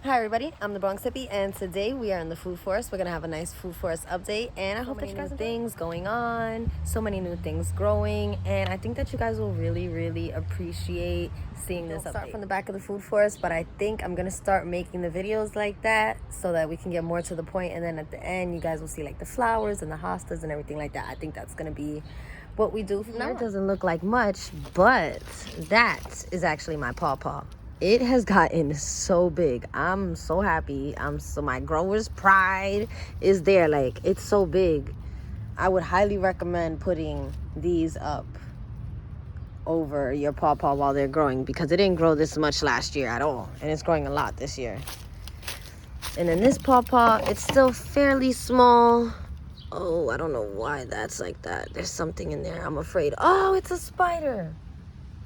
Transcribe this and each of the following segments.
Hi everybody, I'm the Bronx Hippie, and today we are in the food forest. We're gonna have a nice food forest update, and I hope that you guys enjoy. Things going on, so many new things growing, and I think that you guys will really appreciate seeing this update. Start from the back of the food forest, but I think I'm gonna start making the videos like that so that we can get more to the point, and then at the end you guys will see like the flowers and the hostas and everything like that. I think that's gonna be what we do from now on. It doesn't look like much, but that is actually my pawpaw. It has gotten so big. I'm so happy. My grower's pride is there. Like, it's so big. I would highly recommend putting these up over your pawpaw while they're growing, because it didn't grow this much last year at all, and it's growing a lot this year. And then this pawpaw, it's still fairly small. Oh, I don't know why that's like that. There's something in there. I'm afraid. Oh, it's a spider.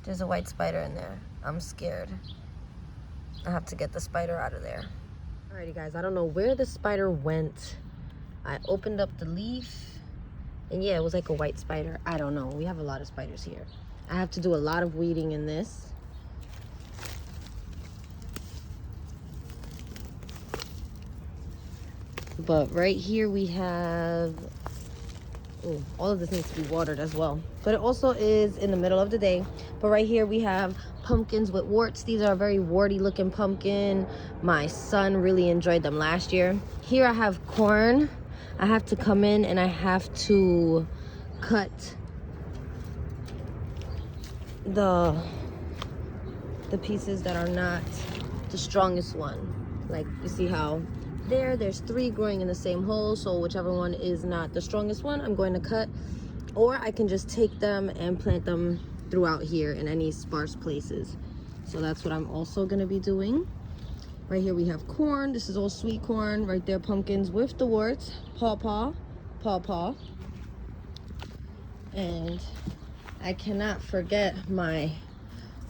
There's a white spider in there. I'm scared. I have to get the spider out of there. Alrighty guys, I don't know where the spider went. I opened up the leaf and yeah, it was like a white spider. I don't know. We have a lot of spiders here. I have to do a lot of weeding in this. But right here we have, oh, all of this needs to be watered as well. But it also is in the middle of the day. But right here we have pumpkins with warts. These are a very warty looking pumpkin. My son really enjoyed them last year. Here I have corn. I have to come in and I have to cut the pieces that are not the strongest one. Like, you see how there's 3 growing in the same hole, so whichever one is not the strongest one, I'm going to cut. Or I can just take them and plant them throughout here in any sparse places. So that's what I'm also going to be doing. Right here we have corn. This is all sweet corn. Right there, pumpkins with the warts. Pawpaw. And I cannot forget my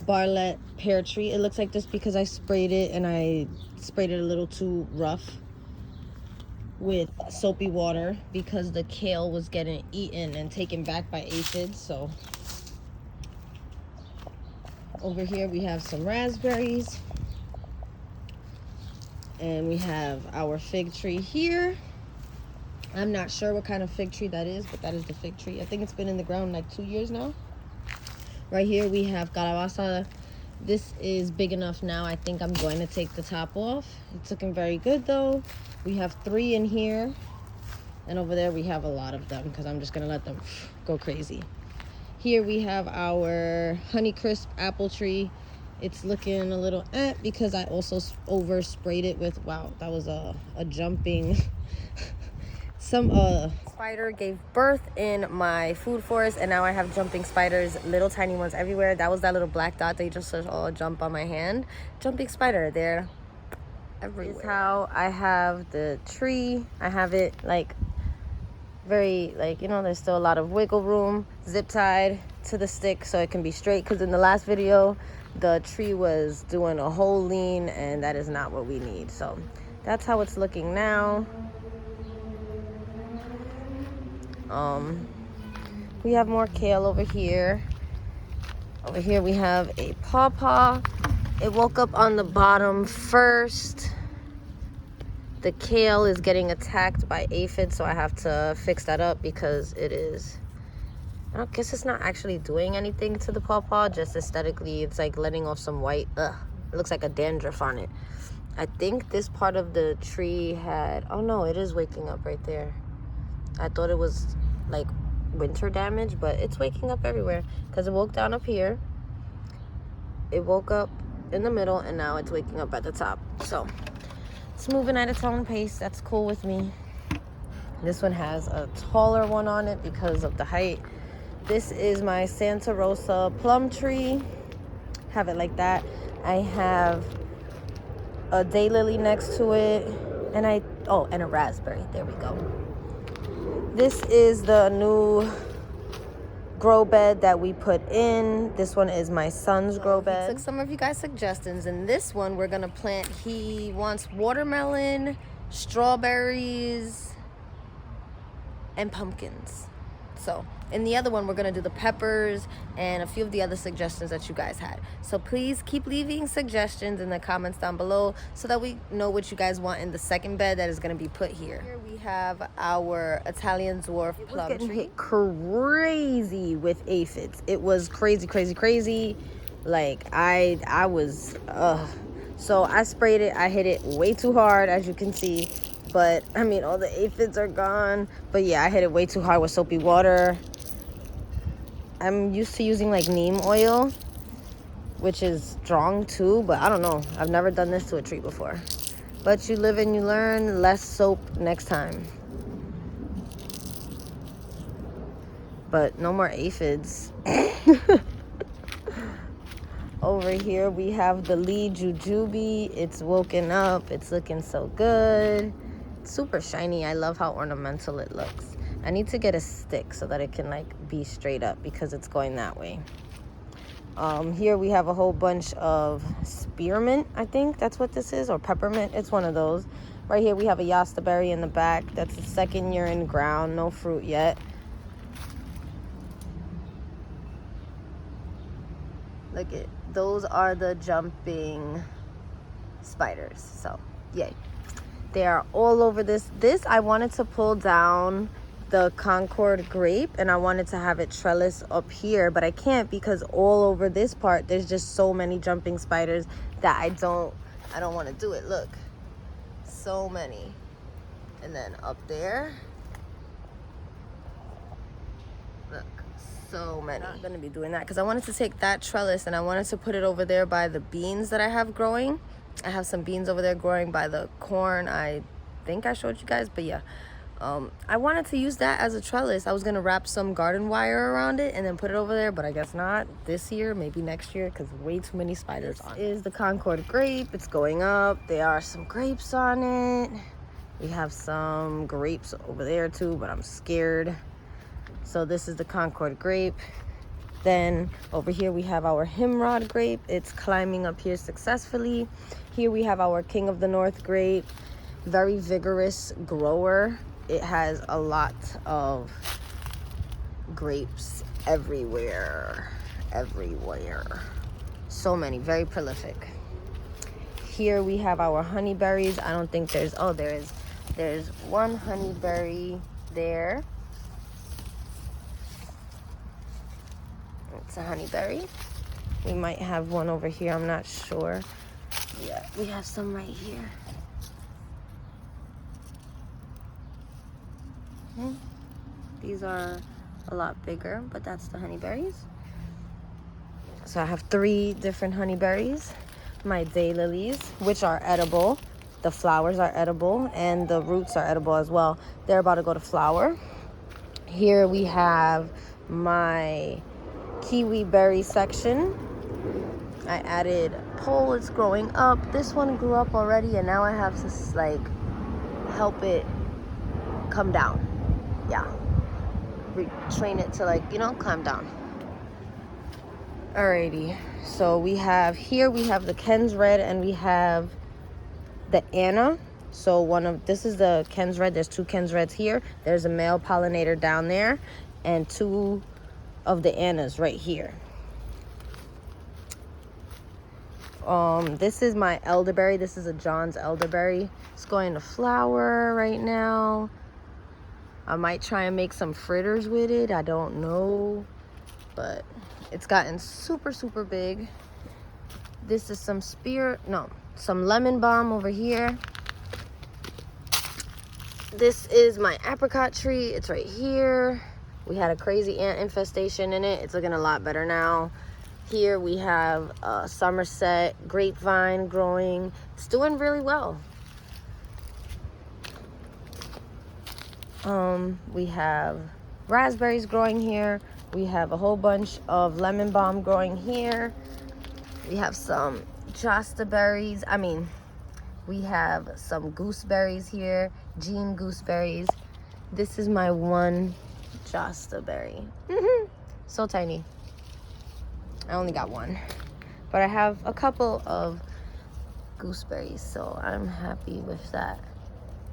Barlett pear tree. It looks like this because I sprayed it, and I sprayed it a little too rough with soapy water because the kale was getting eaten and taken back by aphids. So over here we have some raspberries, and we have our fig tree here. I'm not sure what kind of fig tree that is, but that is the fig tree. I think it's been in the ground like 2 years now. Right here we have calabaza. This is big enough now. I think I'm going to take the top off. It's looking very good though. We have 3 in here, and over there we have a lot of them because I'm just gonna let them go crazy. Here we have our Honeycrisp apple tree. It's looking a little because I also over sprayed it with, wow, that was a jumping some spider gave birth in my food forest, and now I have jumping spiders, little tiny ones everywhere. That was that little black dot they just all jump on my hand. Jumping spider, they're everywhere. This is how I have the tree. I have it like very, like, you know, there's still a lot of wiggle room, zip tied to the stick so it can be straight, because in the last video the tree was doing a whole lean, and that is not what we need. So that's how it's looking now. We have more kale over here. Over here we have a pawpaw. It woke up on the bottom first. The kale is getting attacked by aphids, so I have to fix that up because it is, I guess it's not actually doing anything to the pawpaw, just aesthetically it's like letting off some white, it looks like a dandruff on it. I think this part of the tree had, oh no, it is waking up right there. I thought it was like winter damage, but it's waking up everywhere because it woke down up here, it woke up in the middle, and now it's waking up at the top. So it's moving at its own pace. That's cool with me. This one has a taller one on it because of the height. This is my Santa Rosa plum tree. Have it like that. I have a daylily next to it, and and a raspberry. There we go. This is the new grow bed that we put in. This one is my son's grow bed. He took some of you guys' suggestions, and this one we're gonna plant. He wants watermelon, strawberries, and pumpkins. So in the other one, we're gonna do the peppers and a few of the other suggestions that you guys had. So please keep leaving suggestions in the comments down below so that we know what you guys want in the second bed that is gonna be put here. Here we have our Italian dwarf plum tree. Hit crazy with aphids. It was crazy. Like I was, so I sprayed it. I hit it way too hard, as you can see. But I mean, all the aphids are gone. But yeah, I hit it way too hard with soapy water. I'm used to using like neem oil, which is strong too, but I don't know. I've never done this to a tree before. But you live and you learn. Less soap next time. But no more aphids. Over here we have the lead jujube. It's woken up. It's looking so good. It's super shiny. I love how ornamental it looks. I need to get a stick so that it can like be straight up because it's going that way. Here we have a whole bunch of spearmint. I think that's what this is, or peppermint. It's one of those. Right here we have a Raspberry in the back. That's the second year in ground. No fruit yet. Look at those are the jumping spiders. So yay. They are all over this. I wanted to pull down the Concord grape and I wanted to have it trellis up here, but I can't because all over this part there's just so many jumping spiders that I don't want to do it. Look, so many. And then up there, look, so many. I'm not gonna be doing that because I wanted to take that trellis and I wanted to put it over there by the beans that I have growing. I have some beans over there growing by the corn. I think I showed you guys, but yeah. I wanted to use that as a trellis. I was gonna wrap some garden wire around it and then put it over there, but I guess not this year, maybe next year, because way too many spiders on it. This is the Concord grape. It's going up. There are some grapes on it. We have some grapes over there too, but I'm scared. So this is the Concord grape. Then over here we have our Himrod grape. It's climbing up here successfully. Here we have our King of the North grape. Very vigorous grower. It has a lot of grapes everywhere. So many, very prolific. Here we have our honeyberries. I don't think there's, oh, there is. There's one honeyberry there. It's a honeyberry. We might have one over here, I'm not sure. Yeah, we have some right here. These are a lot bigger, but that's the honeyberries. So I have 3 different honeyberries. My daylilies, which are edible. The flowers are edible and the roots are edible as well. They're about to go to flower. Here we have my Kiwi Berry section. I added pole, it's growing up. This one grew up already and now I have to like help it come down. Yeah, retrain it to, like, you know, climb down. Alrighty, so we have here, we have the Ken's Red and we have the Anna. So this is the Ken's Red. There's 2 Ken's Reds here. There's a male pollinator down there and 2 of the Annas right here. This is my elderberry. This is a John's elderberry. It's going to flower right now. I might try and make some fritters with it. I don't know, but it's gotten super big. This is some some lemon balm over here. This is my apricot tree. It's right here. We had a crazy ant infestation in it. It's looking a lot better now. Here we have a Summerset Grapevine growing. It's doing really well. We have raspberries growing here. We have a whole bunch of lemon balm growing here. We have some berries. We have some gooseberries here. Jean gooseberries. This is my one berry. So tiny. I only got one. But I have a couple of gooseberries, so I'm happy with that.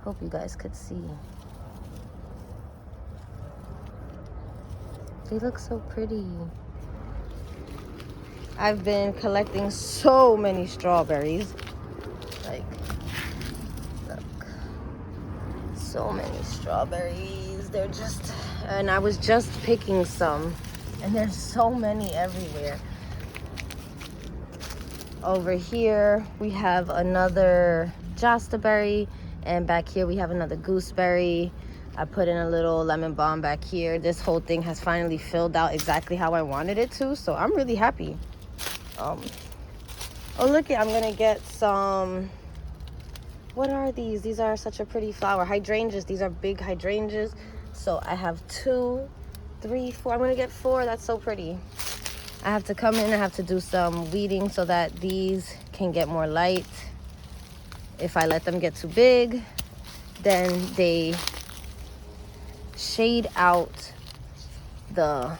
Hope you guys could see. They look so pretty. I've been collecting so many strawberries. Like, look. So many strawberries. They're just, and I was just picking some. And there's so many everywhere. Over here, we have another Raspberry. And back here, we have another Gooseberry. I put in a little lemon balm back here. This whole thing has finally filled out exactly how I wanted it to. So I'm really happy. Oh look it, I'm gonna get some, what are these? These are such a pretty flower. Hydrangeas. These are big hydrangeas. So I have 2, 3, 4. I'm gonna get 4. That's so pretty. I have to come in, I have to do some weeding so that these can get more light. If I let them get too big, then they shade out the,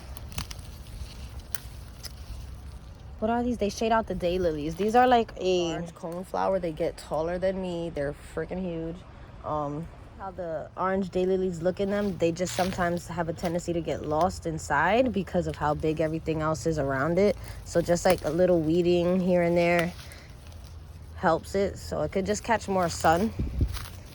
what are these? They shade out the daylilies. These are like a orange coneflower. They get taller than me. They're freaking huge. How the orange daylilies look in them, they just sometimes have a tendency to get lost inside because of how big everything else is around it. So just like a little weeding here and there helps it, so it could just catch more sun.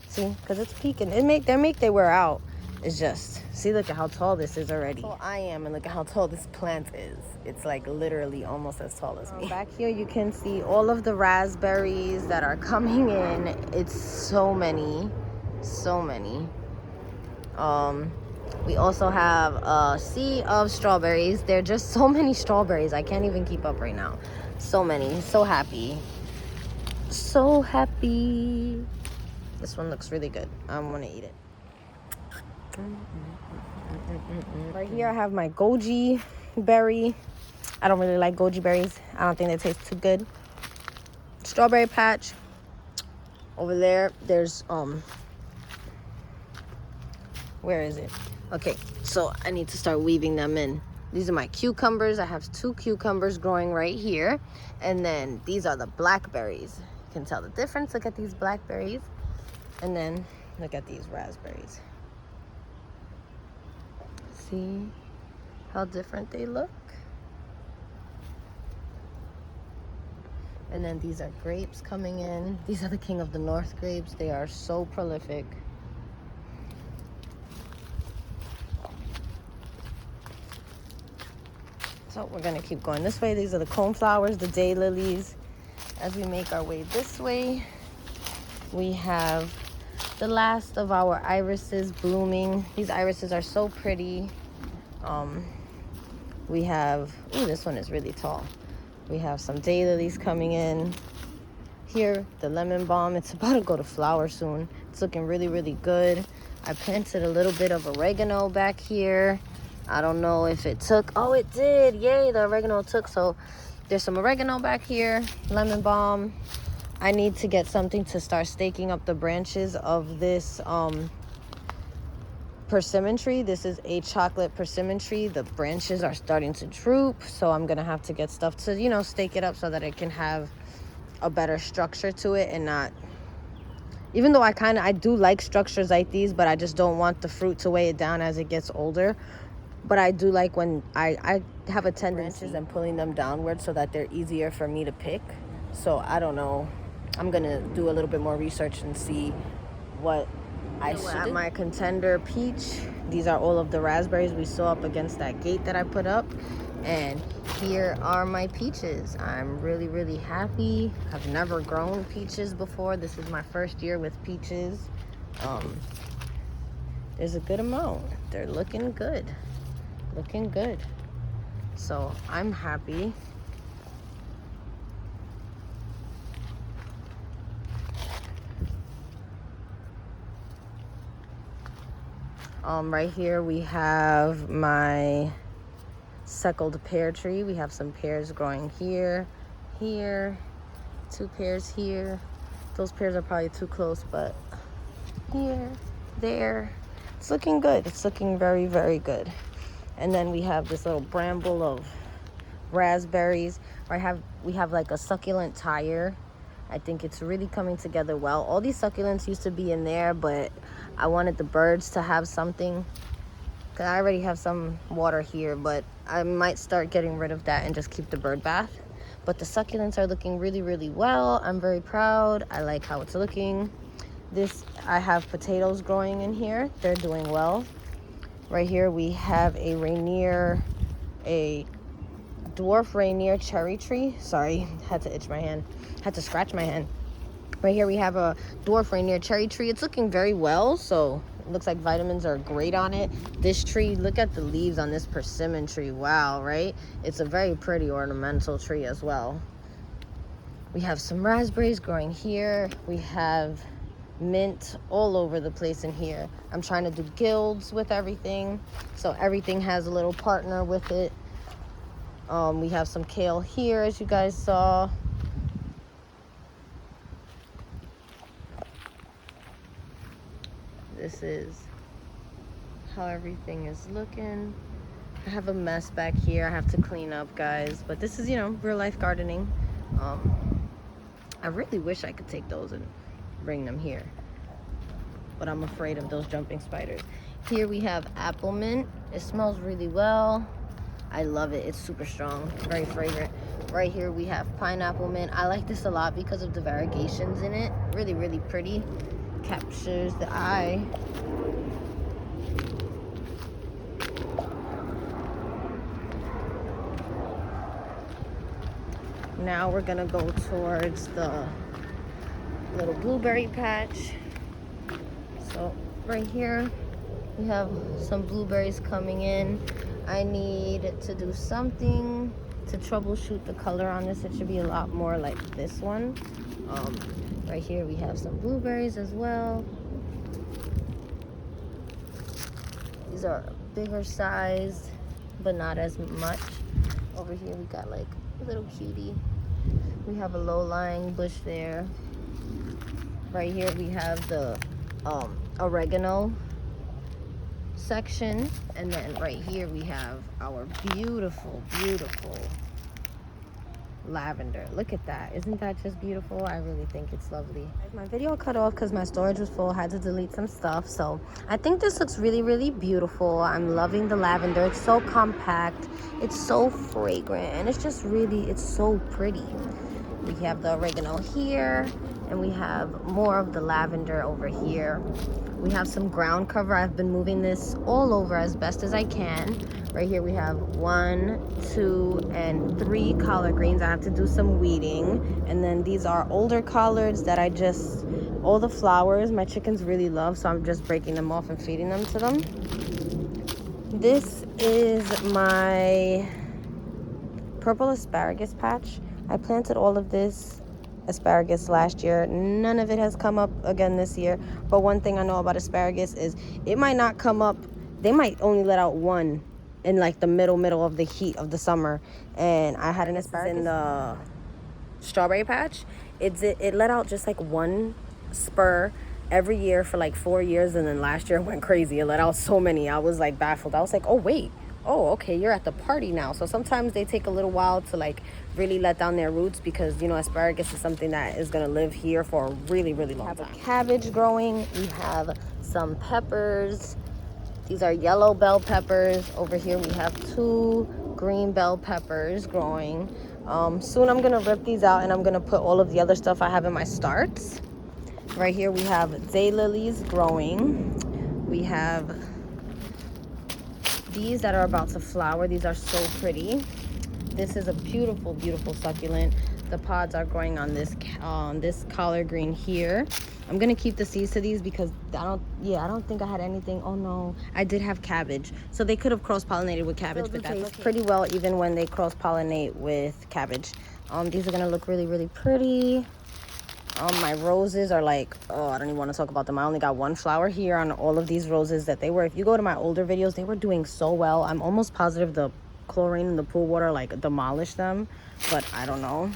See, because it's peaking. They wear out. It's just, see, look at how tall this is already. So I am, and look at how tall this plant is. It's like literally almost as tall as me. Back here you can see all of the raspberries that are coming in. It's so many, so many. We also have a sea of strawberries. There are just so many strawberries. I can't even keep up right now. So many. So happy. So happy. This one looks really good. I'm gonna eat it. Right here I have my Goji Berry. I don't really like Goji berries. I don't think they taste too good. Strawberry patch. Over there, there's where is it? Okay, so I need to start weaving them in. These are my cucumbers. I have 2 cucumbers growing right here. And then these are the blackberries. You can tell the difference. Look at these blackberries. And then look at these raspberries. See how different they look? And then these are grapes coming in. These are the King of the North grapes. They are so prolific. So we're gonna keep going this way. These are the coneflowers, the daylilies. As we make our way this way, we have the last of our irises blooming. These irises are so pretty. We have, ooh, this one is really tall. We have some daylilies coming in. Here, the lemon balm, it's about to go to flower soon. It's looking really, really good. I planted a little bit of oregano back here. I don't know if it took. Oh, it did. Yay, the oregano took. So there's some oregano back here, lemon balm. I need to get something to start staking up the branches of this persimmon tree. This is a chocolate persimmon tree. The branches are starting to droop, so I'm gonna have to get stuff to, you know, stake it up so that it can have a better structure to it and not, even though I do like structures like these, but I just don't want the fruit to weigh it down as it gets older. But I do like when I have a tendency and pulling them downward so that they're easier for me to pick. So I don't know. I'm gonna do a little bit more research and see what I should do. At my contender peach, these are all of the raspberries we saw up against that gate that I put up. And here are my peaches. I'm really, really happy. I've never grown peaches before. This is my first year with peaches. There's a good amount. They're looking good. Looking good. So I'm happy. Right here we have my suckled pear tree. We have some pears growing here, here, 2 pears here. Those pears are probably too close, but here, there. It's looking good. It's looking very, very good. And then we have this little bramble of raspberries. We have like a succulent tire. I think it's really coming together well. All these succulents used to be in there, but I wanted the birds to have something because I already have some water here, but I might start getting rid of that and just keep the bird bath. But the succulents are looking really, really well. I'm very proud. I like how it's looking. I have potatoes growing in here. They're doing well. Right here we have a Rainier, a dwarf Rainier cherry tree. Sorry, had to scratch my hand. Right here we have a dwarf Rainier cherry tree. It's looking very well, so it looks like vitamins are great on it. This tree, look at the leaves on this persimmon tree. Wow, right? It's a very pretty ornamental tree as well. We have some raspberries growing here. We have mint all over the place in here. I'm trying to do guilds with everything, so everything has a little partner with it. We have some kale here, as you guys saw. This is how everything is looking. I have a mess back here I have to clean up, guys, but this is, you know, real life gardening. I really wish I could take those and bring them here, but I'm afraid of those jumping spiders. Here we have apple mint. It smells really well. I love it. It's super strong, very fragrant. Right here we have pineapple mint. I like this a lot because of the variegations in it. Really, really pretty. Captures the eye. Now we're gonna go towards the little blueberry patch. So right here we have some blueberries coming in. I need to do something to troubleshoot the color on this. It should be a lot more like this one. Right here we have some blueberries as well. These are bigger size, but not as much. Over here we got like a little cutie. We have a low-lying bush there. Right here we have the oregano section, and then right here we have our beautiful, beautiful lavender. Look at that. Isn't that just beautiful? I really think it's lovely. My video cut off because my storage was full. I had to delete some stuff, so I think this looks really, really beautiful. I'm loving the lavender. It's so compact, it's so fragrant, and it's just really, it's so pretty. We have the oregano here, and we have more of the lavender over here. We have some ground cover. I've been moving this all over as best as I can. Right here we have 1, 2, and 3 collard greens. I have to do some weeding. And then these are older collards that all the flowers my chickens really love, so I'm just breaking them off and feeding them to them. This is my purple asparagus patch. I planted all of this asparagus last year. None of it has come up again this year, but one thing I know about asparagus is it might not come up. They might only let out one in like the middle of the heat of the summer. And I had an asparagus in the strawberry patch. It let out just like one spur every year for like 4 years, and then last year it went crazy. It let out so many. I was like baffled. I was like, oh wait, oh okay, you're at the party now. So sometimes they take a little while to like really let down their roots, because, you know, asparagus is something that is going to live here for a really, really long time. We have a cabbage growing. We have some peppers. These are yellow bell peppers. Over here we have 2 green bell peppers growing. Soon I'm going to rip these out and I'm going to put all of the other stuff I have in my starts. Right here we have daylilies growing. We have these that are about to flower. These are so pretty. This is a beautiful, beautiful succulent. The pods are growing on this collard green here. I'm gonna keep the seeds to these because I don't think I had anything. Oh no, I did have cabbage, so they could have cross-pollinated with cabbage, but that tastes pretty well even when they cross-pollinate with cabbage. These are gonna look really, really pretty. My roses are like, oh, I don't even want to talk about them. I only got 1 flower here on all of these roses that they were. If you go to my older videos, they were doing so well. I'm almost positive the chlorine in the pool water like demolished them, but I don't know.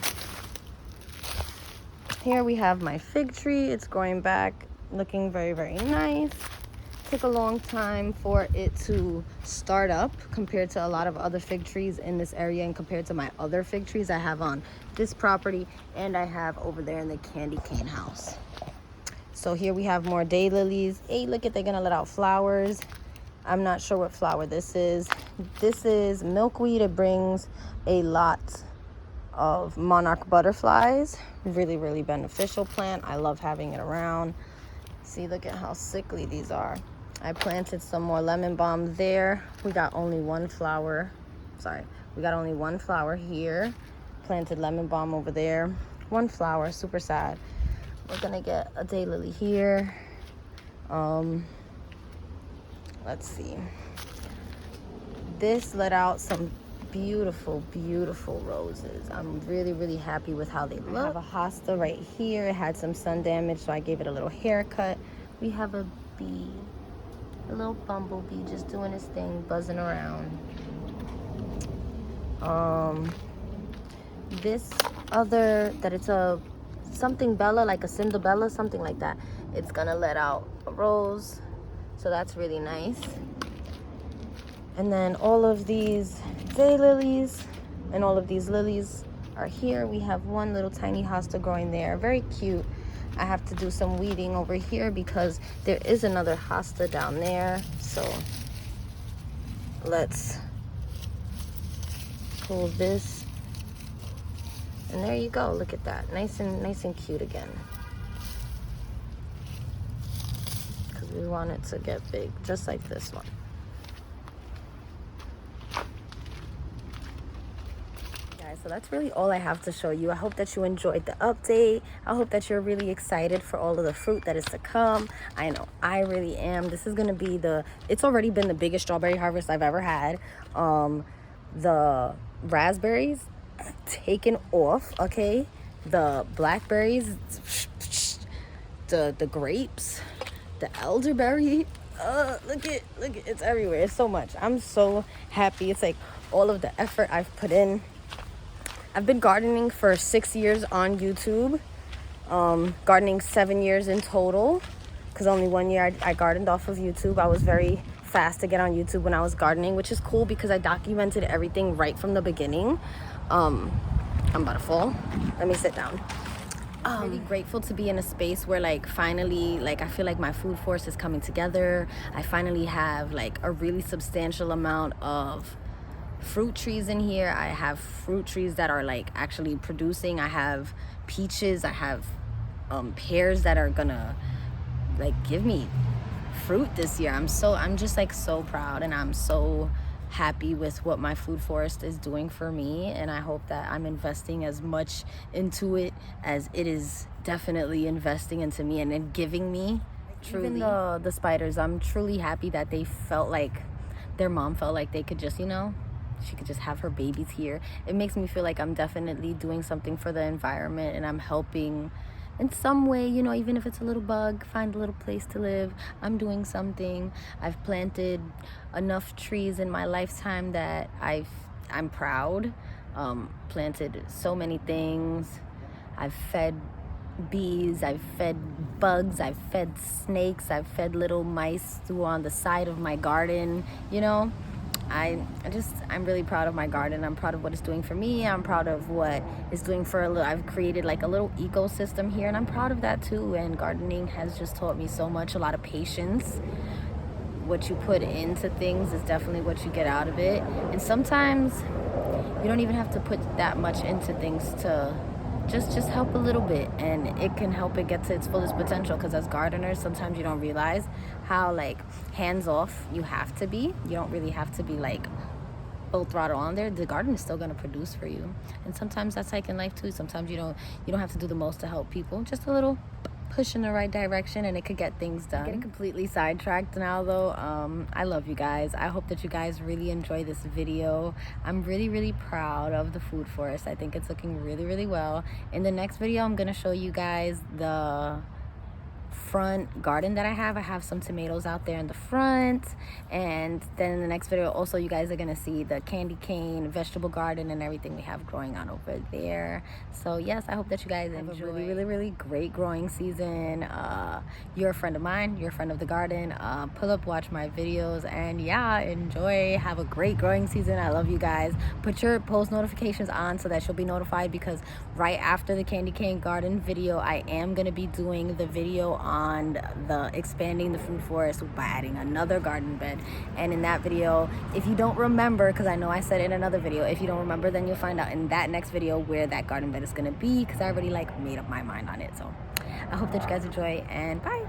Here we have my fig tree. It's growing back, looking very, very nice. Took a long time for it to start up compared to a lot of other fig trees in this area, and compared to my other fig trees I have on this property and I have over there in the candy cane house. So here we have more daylilies. Hey, look at, they're gonna let out flowers. I'm not sure what flower this is. This is milkweed. It brings a lot of monarch butterflies. Really, really beneficial plant. I love having it around. See, look at how sickly these are. I planted some more lemon balm there. We got only one flower. Sorry, we got only one flower here. Planted lemon balm over there. One flower, super sad. We're gonna get a daylily here. Let's see. This let out some beautiful, beautiful roses. I'm really, really happy with how they look. I have a hosta right here. It had some sun damage, so I gave it a little haircut. We have a bee, a little bumblebee just doing his thing, buzzing around. This other, that it's a something Bella, like a Cinderella, something like that. It's gonna let out a rose, so that's really nice. And then all of these daylilies and all of these lilies are here. We have one little tiny hosta growing there, very cute. I have to do some weeding over here because there is another hosta down there. So let's pull this, and there you go. Look at that, nice and cute again. Because we want it to get big, just like this one. So that's really all I have to show you. I hope that you enjoyed the update. I hope that you're really excited for all of the fruit that is to come. I know I really am. This is gonna be it's already been the biggest strawberry harvest I've ever had. The raspberries taken off, okay? The blackberries, the grapes, the elderberry. Look at it's everywhere. It's so much. I'm so happy. It's like all of the effort I've put in. I've been gardening for 6 years on YouTube, gardening 7 years in total, because only 1 year I gardened off of YouTube. I was very fast to get on YouTube when I was gardening, which is cool because I documented everything right from the beginning. I'm about to fall. Let me sit down. I'm really grateful to be in a space where finally I feel like my food forest is coming together. I finally have a really substantial amount of fruit trees in here. I have fruit trees that are actually producing. I have peaches. I have pears that are gonna give me fruit this year. I'm just so proud, and I'm so happy with what my food forest is doing for me, and I hope that I'm investing as much into it as it is definitely investing into me and giving me. Truly. Even the spiders, I'm truly happy that they felt like their mom felt like they could just, she could just have her babies here. It makes me feel like I'm definitely doing something for the environment, and I'm helping in some way, even if it's a little bug, find a little place to live. I'm doing something. I've planted enough trees in my lifetime that I'm proud. Planted so many things. I've fed bees, I've fed bugs, I've fed snakes, I've fed little mice who are on the side of my garden, I'm really proud of my garden. I'm proud of what it's doing for me. I'm proud of what it's doing for I've created a little ecosystem here, and I'm proud of that too. And gardening has just taught me so much, a lot of patience. What you put into things is definitely what you get out of it. And sometimes you don't even have to put that much into things to just help a little bit, and it can help it get to its fullest potential. Because as gardeners, sometimes you don't realize how hands off you have to be. You don't really have to be full throttle on there. The garden is still going to produce for you, and sometimes that's in life too. Sometimes you don't have to do the most to help people. Just a little push in the right direction, and it could get things done. Getting completely sidetracked now though. I love you guys. I hope that you guys really enjoy this video. I'm really, really proud of the food forest. I think it's looking really, really well. In the next video, I'm gonna show you guys the front garden that I have some tomatoes out there in the front, and then in the next video also you guys are gonna see the candy cane vegetable garden and everything we have growing on over there. So yes, I hope that you guys enjoy a really, really, really great growing season. You're a friend of mine, you're a friend of the garden. Pull up, watch my videos, and yeah, enjoy. Have a great growing season. I love you guys. Put your post notifications on so that you'll be notified, because right after the candy cane garden video I am gonna be doing the video on beyond the expanding the food forest by adding another garden bed. And in that video, if you don't remember, because I know I said in another video, if you don't remember, then you'll find out in that next video where that garden bed is going to be, because I already like made up my mind on it. So I hope that you guys enjoy, and bye.